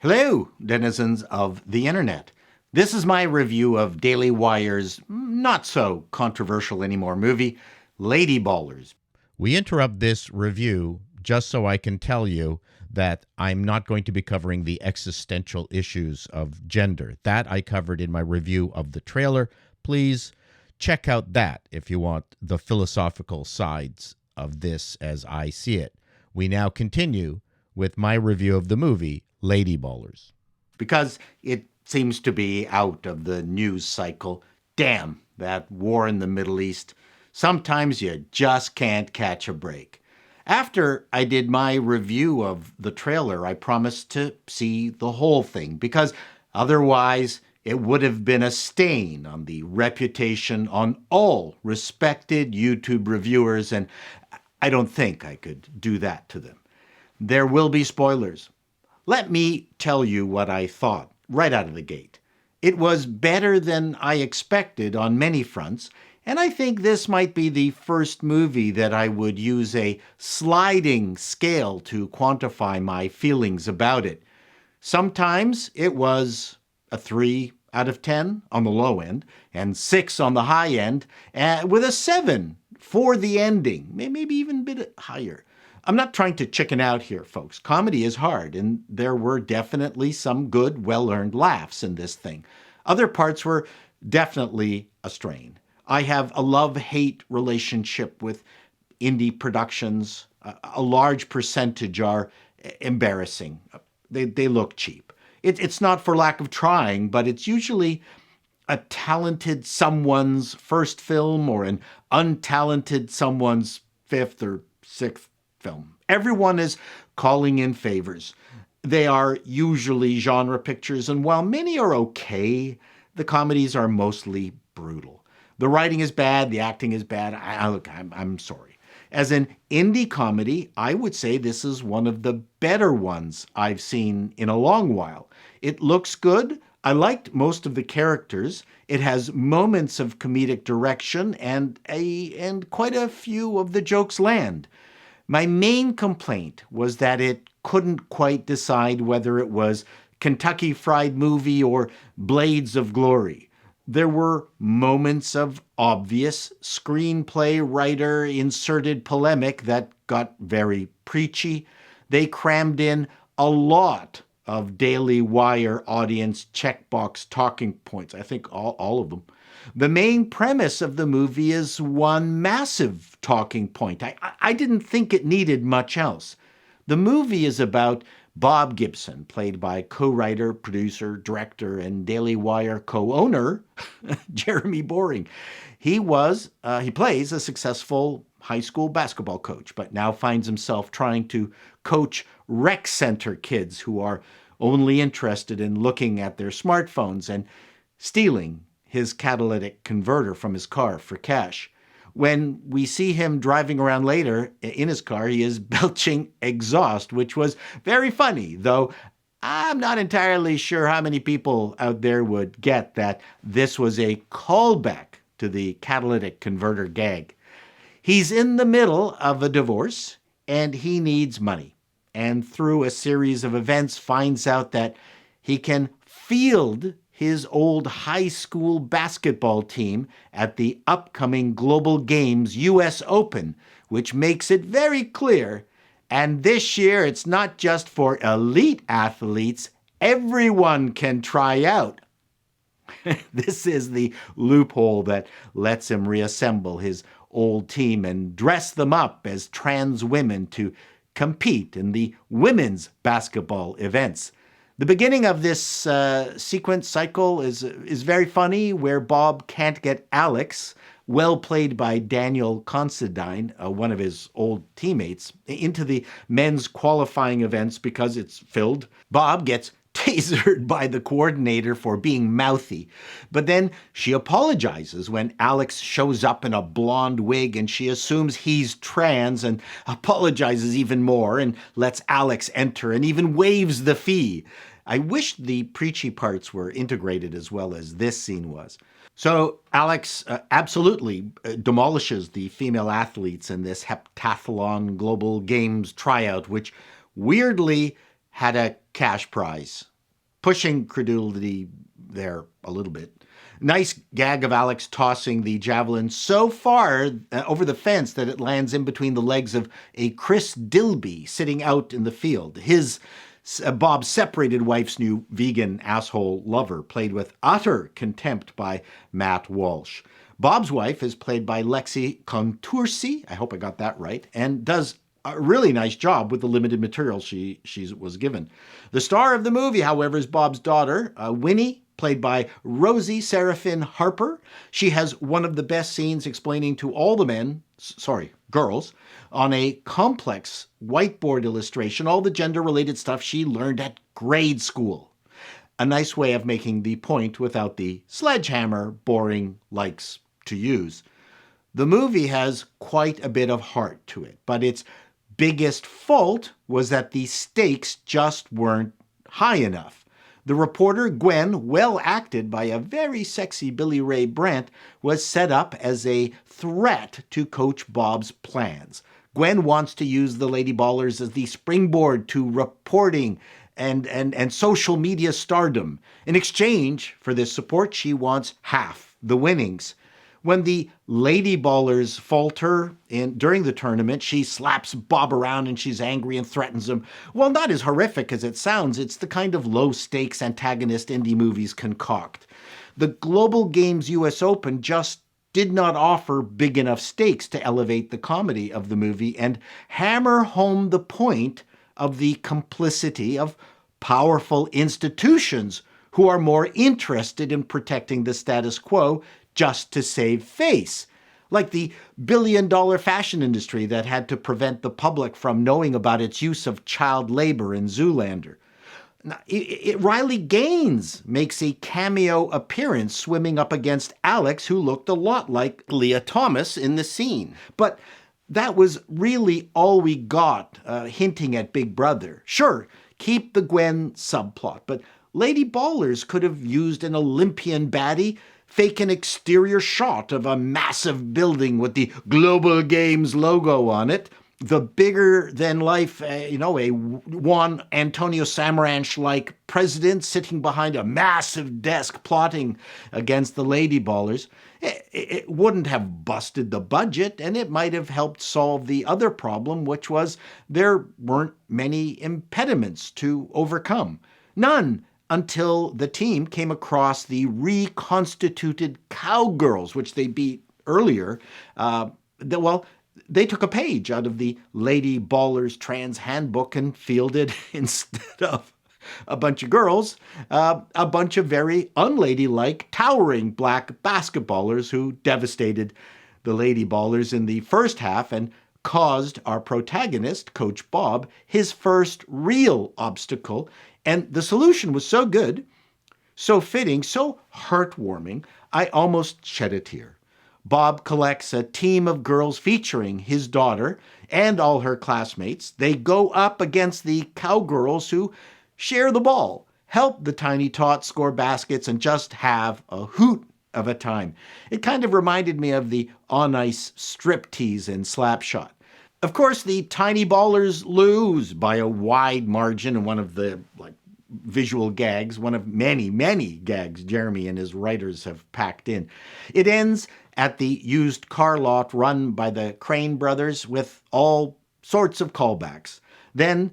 Hello, denizens of the internet. This is my review of Daily Wire's not so controversial anymore movie, Lady Ballers. We interrupt this review just so I can tell you that I'm not going to be covering the existential issues of gender. That I covered in my review of the trailer. Please check out that if you want the philosophical sides of this as I see it. We now continue with my review of the movie, Lady Ballers. Because it seems to be out of the news cycle. Damn, that war in the Middle East. Sometimes you just can't catch a break. After I did my review of the trailer, I promised to see the whole thing because otherwise it would have been a stain on the reputation on all respected YouTube reviewers, and I don't think I could do that to them. There will be spoilers. Let me tell you what I thought right out of the gate. It was better than I expected on many fronts, and I think this might be the first movie that I would use a sliding scale to quantify my feelings about it. Sometimes it was a 3 out of 10 on the low end and 6 on the high end, with a 7 for the ending, maybe even a bit higher. I'm not trying to chicken out here, folks. Comedy is hard, and there were definitely some good, well-earned laughs in this thing. Other parts were definitely a strain. I have a love-hate relationship with indie productions. A large percentage are embarrassing. They look cheap. It's not for lack of trying, but it's usually a talented someone's first film or an untalented someone's fifth or sixth film. Everyone is calling in favors. They are usually genre pictures, and while many are okay, the comedies are mostly brutal. The writing is bad, the acting is bad. I'm sorry. As an indie comedy, I would say this is one of the better ones I've seen in a long while. It looks good. I liked most of the characters. It has moments of comedic direction, and quite a few of the jokes land. My main complaint was that it couldn't quite decide whether it was Kentucky Fried Movie or Blades of Glory. There were moments of obvious screenplay writer inserted polemic that got very preachy. They crammed in a lot of Daily Wire audience checkbox talking points. I think all of them. The main premise of the movie is one massive talking point. I didn't think it needed much else. The movie is about Bob Gibson, played by co-writer, producer, director, and Daily Wire co-owner Jeremy Boring. He plays a successful high school basketball coach, but now finds himself trying to coach rec center kids who are only interested in looking at their smartphones and stealing his catalytic converter from his car for cash. When we see him driving around later in his car, he is belching exhaust, which was very funny, though I'm not entirely sure how many people out there would get that this was a callback to the catalytic converter gag. He's in the middle of a divorce, and he needs money. And through a series of events, finds out that he can field his old high school basketball team at the upcoming Global Games US Open, which makes it very clear. And this year, it's not just for elite athletes. Everyone can try out. This is the loophole that lets him reassemble his old team and dress them up as trans women to compete in the women's basketball events. The beginning of this sequence cycle is very funny, where Bob can't get Alex, well played by Daniel Considine, one of his old teammates, into the men's qualifying events because it's filled. Bob gets tasered by the coordinator for being mouthy. But then she apologizes when Alex shows up in a blonde wig, and she assumes he's trans and apologizes even more and lets Alex enter and even waives the fee. I wish the preachy parts were integrated as well as this scene was. So Alex absolutely demolishes the female athletes in this heptathlon global games tryout, which weirdly had a cash prize, pushing credulity there a little bit. Nice gag of Alex tossing the javelin so far over the fence that it lands in between the legs of a Chris Dilby sitting out in the field. His Bob's separated wife's new vegan asshole lover, played with utter contempt by Matt Walsh. Bob's wife is played by Lexi Contursi, I hope I got that right, and does a really nice job with the limited material she was given. The star of the movie, however, is Bob's daughter, Winnie, played by Rosie Seraphin Harper. She has one of the best scenes explaining to all the girls, on a complex whiteboard illustration all the gender-related stuff she learned at grade school. A nice way of making the point without the sledgehammer boring likes to use. The movie has quite a bit of heart to it, but its biggest fault was that the stakes just weren't high enough. The reporter, Gwen, well acted by a very sexy Billy Ray Brandt, was set up as a threat to Coach Bob's plans. Gwen wants to use the Lady Ballers as the springboard to reporting and social media stardom. In exchange for this support, she wants half the winnings. When the Lady Ballers falter during the tournament, she slaps Bob around and she's angry and threatens him. Well, not as horrific as it sounds. It's the kind of low-stakes antagonist indie movies concoct. The Global Games US Open just did not offer big enough stakes to elevate the comedy of the movie and hammer home the point of the complicity of powerful institutions who are more interested in protecting the status quo just to save face, like the billion-dollar fashion industry that had to prevent the public from knowing about its use of child labor in Zoolander. Now, Riley Gaines makes a cameo appearance swimming up against Alex, who looked a lot like Leah Thomas in the scene. But that was really all we got, hinting at Big Brother. Sure, keep the Gwen subplot, but Lady Ballers could have used an Olympian baddie, fake an exterior shot of a massive building with the Global Games logo on it, the bigger-than-life, a Juan Antonio Samaranch-like president sitting behind a massive desk plotting against the Lady Ballers. It wouldn't have busted the budget, and it might have helped solve the other problem, which was there weren't many impediments to overcome. None, until the team came across the reconstituted Cowgirls, which they beat earlier. They took a page out of the Lady Ballers Trans Handbook and fielded, instead of a bunch of girls, a bunch of very unladylike, towering black basketballers who devastated the Lady Ballers in the first half and caused our protagonist, Coach Bob, his first real obstacle. And the solution was so good, so fitting, so heartwarming, I almost shed a tear. Bob collects a team of girls featuring his daughter and all her classmates. They go up against the Cowgirls, who share the ball, help the Tiny Tots score baskets, and just have a hoot of a time. It kind of reminded me of the on-ice striptease in Slapshot. Of course, the Tiny Ballers lose by a wide margin in one of the visual gags, one of many, many gags Jeremy and his writers have packed in. It ends at the used car lot run by the Crane brothers with all sorts of callbacks. Then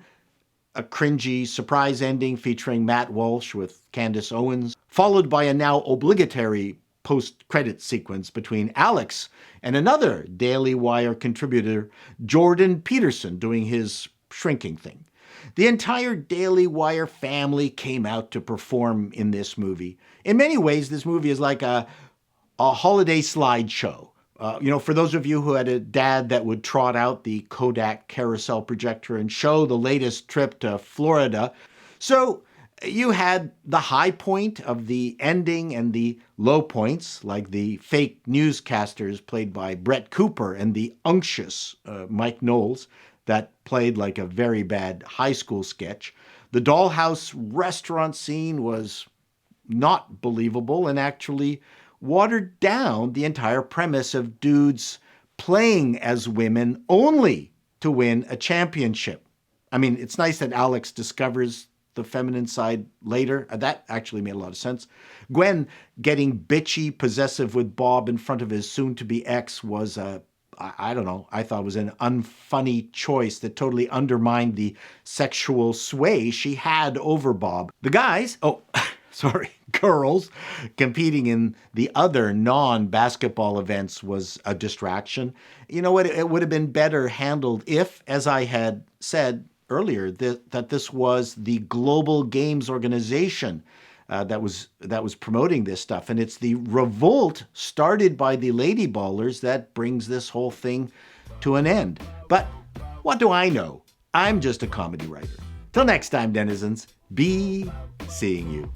a cringy surprise ending featuring Matt Walsh with Candace Owens, followed by a now obligatory post-credit sequence between Alex and another Daily Wire contributor, Jordan Peterson, doing his shrinking thing. The entire Daily Wire family came out to perform in this movie. In many ways, this movie is like a holiday slideshow. For those of you who had a dad that would trot out the Kodak carousel projector and show the latest trip to Florida. So you had the high point of the ending and the low points, like the fake newscasters played by Brett Cooper and the unctuous Mike Knowles that played like a very bad high school sketch. The dollhouse restaurant scene was not believable and actually watered down the entire premise of dudes playing as women only to win a championship. I mean, it's nice that Alex discovers the feminine side later. That actually made a lot of sense. Gwen getting bitchy, possessive with Bob in front of his soon to be ex was a, I don't know, I thought it was an unfunny choice that totally undermined the sexual sway she had over Bob. The guys, oh, sorry, girls competing in the other non basketball events was a distraction. You know what? It would have been better handled if, as I had said earlier, that this was the Global Games Organization that was promoting this stuff, and it's the revolt started by the Lady Ballers that brings this whole thing to an end. But what do I know? I'm just a comedy writer. Till next time, denizens, be seeing you.